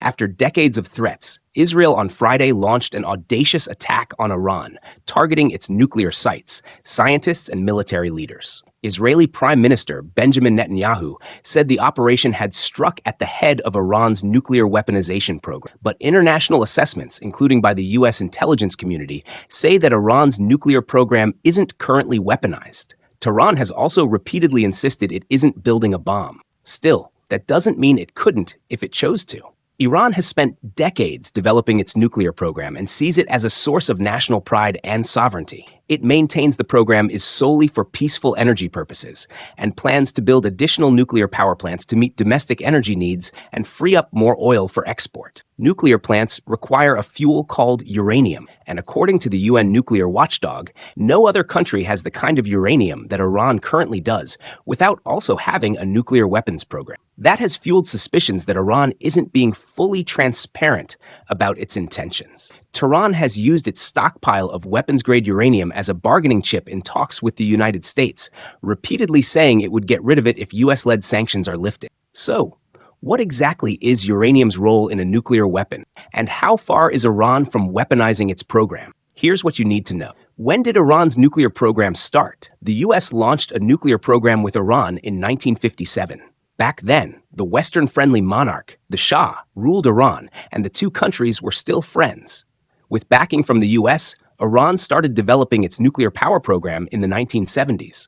After decades of threats, Israel on Friday launched an audacious attack on Iran, targeting its nuclear sites, scientists, and military leaders. Israeli Prime Minister Benjamin Netanyahu said the operation had struck at the head of Iran's nuclear weaponization program. But international assessments, including by the U.S. intelligence community, say that Iran's nuclear program isn't currently weaponized. Tehran has also repeatedly insisted it isn't building a bomb. Still, that doesn't mean it couldn't if it chose to. Iran has spent decades developing its nuclear program and sees it as a source of national pride and sovereignty. It maintains the program is solely for peaceful energy purposes and plans to build additional nuclear power plants to meet domestic energy needs and free up more oil for export. Nuclear plants require a fuel called uranium, and according to the UN nuclear watchdog, no other country has the kind of uranium that Iran currently does without also having a nuclear weapons program. That has fueled suspicions that Iran isn't being fully transparent about its intentions. Tehran has used its stockpile of weapons-grade uranium as a bargaining chip in talks with the United States, repeatedly saying it would get rid of it if US-led sanctions are lifted. So, what exactly is uranium's role in a nuclear weapon, and how far is Iran from weaponizing its program? Here's what you need to know. When did Iran's nuclear program start? The US launched a nuclear program with Iran in 1957. Back then, the Western-friendly monarch, the Shah, ruled Iran, and the two countries were still friends. With backing from the US, Iran started developing its nuclear power program in the 1970s.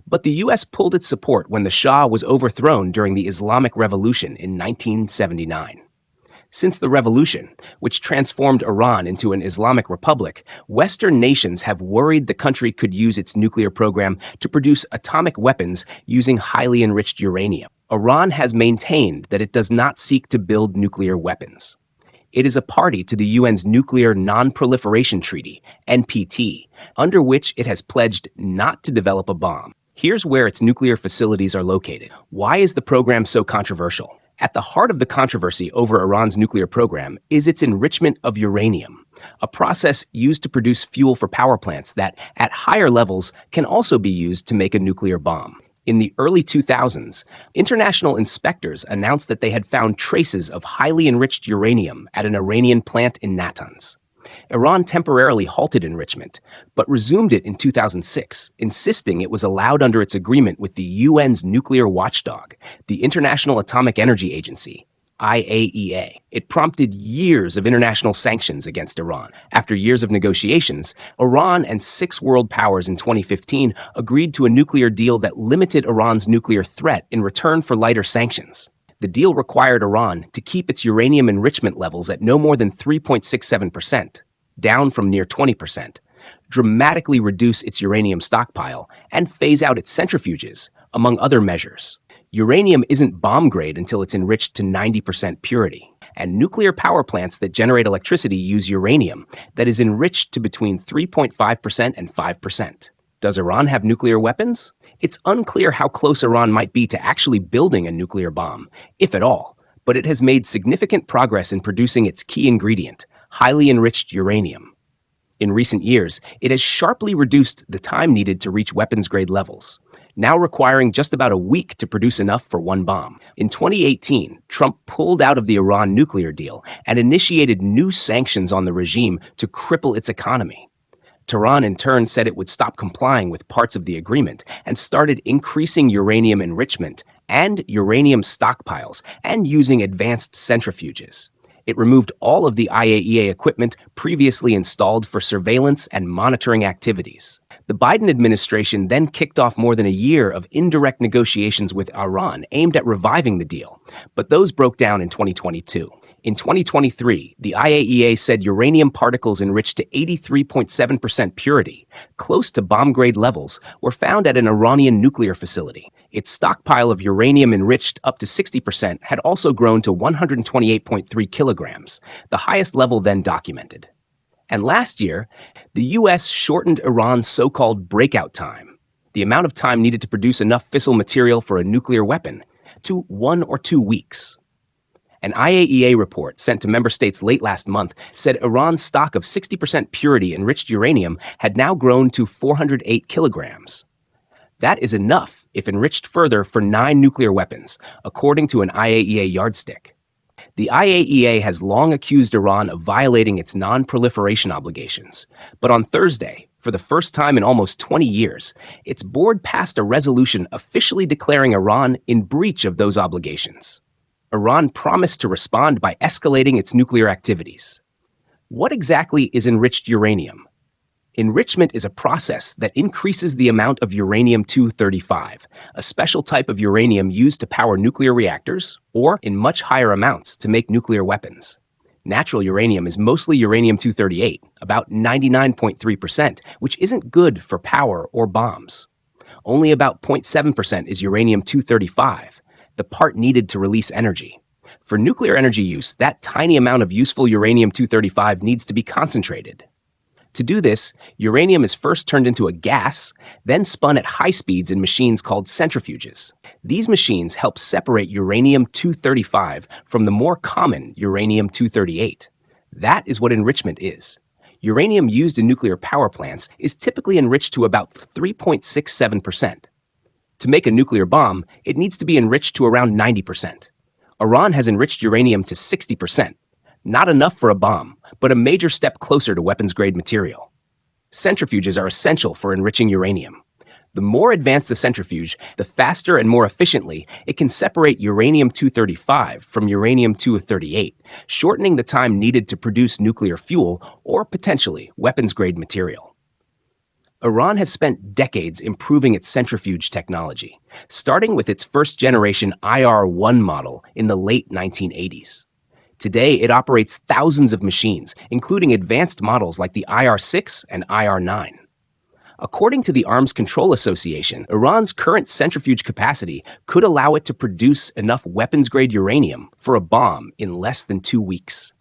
But the US pulled its support when the Shah was overthrown during the Islamic Revolution in 1979. Since the revolution, which transformed Iran into an Islamic republic, Western nations have worried the country could use its nuclear program to produce atomic weapons using highly enriched uranium. Iran has maintained that it does not seek to build nuclear weapons. It is a party to the UN's Nuclear Non-Proliferation Treaty, NPT, under which it has pledged not to develop a bomb. Here's where its nuclear facilities are located. Why is the program so controversial? At the heart of the controversy over Iran's nuclear program is its enrichment of uranium, a process used to produce fuel for power plants that, at higher levels, can also be used to make a nuclear bomb. In the early 2000s, international inspectors announced that they had found traces of highly enriched uranium at an Iranian plant in Natanz. Iran temporarily halted enrichment, but resumed it in 2006, insisting it was allowed under its agreement with the UN's nuclear watchdog, the International Atomic Energy Agency, IAEA. It prompted years of international sanctions against Iran. After years of negotiations, Iran and 6 world powers in 2015 agreed to a nuclear deal that limited Iran's nuclear threat in return for lighter sanctions. The deal required Iran to keep its uranium enrichment levels at no more than 3.67%, down from near 20%, dramatically reduce its uranium stockpile, and phase out its centrifuges, among other measures. Uranium isn't bomb grade until it's enriched to 90% purity, and nuclear power plants that generate electricity use uranium that is enriched to between 3.5% and 5%. Does Iran have nuclear weapons? It's unclear how close Iran might be to actually building a nuclear bomb, if at all, but it has made significant progress in producing its key ingredient, highly enriched uranium. In recent years, it has sharply reduced the time needed to reach weapons-grade levels, now requiring just about a week to produce enough for one bomb. In 2018, Trump pulled out of the Iran nuclear deal and initiated new sanctions on the regime to cripple its economy. Tehran in turn said it would stop complying with parts of the agreement and started increasing uranium enrichment and uranium stockpiles and using advanced centrifuges. It removed all of the IAEA equipment previously installed for surveillance and monitoring activities. The Biden administration then kicked off more than a year of indirect negotiations with Iran aimed at reviving the deal, but those broke down in 2022. In 2023, the IAEA said uranium particles enriched to 83.7% purity, close to bomb-grade levels, were found at an Iranian nuclear facility. Its stockpile of uranium enriched up to 60% had also grown to 128.3 kilograms, the highest level then documented. And last year, the U.S. shortened Iran's so-called breakout time, the amount of time needed to produce enough fissile material for a nuclear weapon, to 1 or 2 weeks. An IAEA report sent to member states late last month said Iran's stock of 60% purity enriched uranium had now grown to 408 kilograms. That is enough, if enriched further, for 9 nuclear weapons, according to an IAEA yardstick. The IAEA has long accused Iran of violating its non-proliferation obligations, but on Thursday, for the first time in almost 20 years, its board passed a resolution officially declaring Iran in breach of those obligations. Iran promised to respond by escalating its nuclear activities. What exactly is enriched uranium? Enrichment is a process that increases the amount of uranium-235, a special type of uranium used to power nuclear reactors, or in much higher amounts to make nuclear weapons. Natural uranium is mostly uranium-238, about 99.3%, which isn't good for power or bombs. Only about 0.7% is uranium-235, the part needed to release energy. For nuclear energy use, that tiny amount of useful uranium-235 needs to be concentrated. To do this, uranium is first turned into a gas, then spun at high speeds in machines called centrifuges. These machines help separate uranium-235 from the more common uranium-238. That is what enrichment is. Uranium used in nuclear power plants is typically enriched to about 3.67%. To make a nuclear bomb, it needs to be enriched to around 90%. Iran has enriched uranium to 60%. Not enough for a bomb, but a major step closer to weapons-grade material. Centrifuges are essential for enriching uranium. The more advanced the centrifuge, the faster and more efficiently it can separate uranium-235 from uranium-238, shortening the time needed to produce nuclear fuel or potentially weapons-grade material. Iran has spent decades improving its centrifuge technology, starting with its first-generation IR-1 model in the late 1980s. Today, it operates thousands of machines, including advanced models like the IR-6 and IR-9. According to the Arms Control Association, Iran's current centrifuge capacity could allow it to produce enough weapons-grade uranium for a bomb in less than 2 weeks.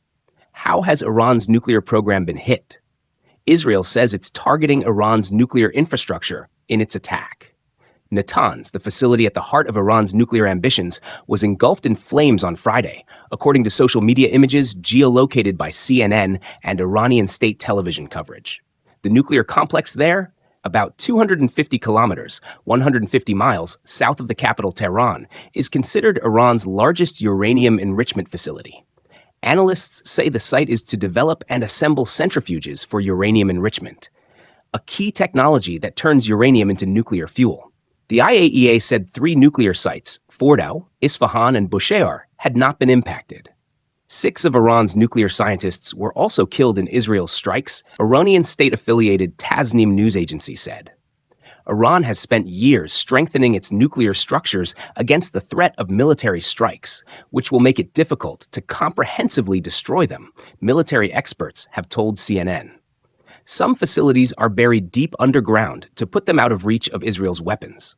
How has Iran's nuclear program been hit? Israel says it's targeting Iran's nuclear infrastructure in its attack. Natanz, the facility at the heart of Iran's nuclear ambitions, was engulfed in flames on Friday, according to social media images geolocated by CNN and Iranian state television coverage. The nuclear complex there, about 250 kilometers, 150 miles south of the capital Tehran, is considered Iran's largest uranium enrichment facility. Analysts say the site is to develop and assemble centrifuges for uranium enrichment, a key technology that turns uranium into nuclear fuel. The IAEA said 3 nuclear sites, Fordow, Isfahan, and Bushehr, had not been impacted. 6 of Iran's nuclear scientists were also killed in Israel's strikes, Iranian state-affiliated Tasnim news agency said. Iran has spent years strengthening its nuclear structures against the threat of military strikes, which will make it difficult to comprehensively destroy them, military experts have told CNN. Some facilities are buried deep underground to put them out of reach of Israel's weapons.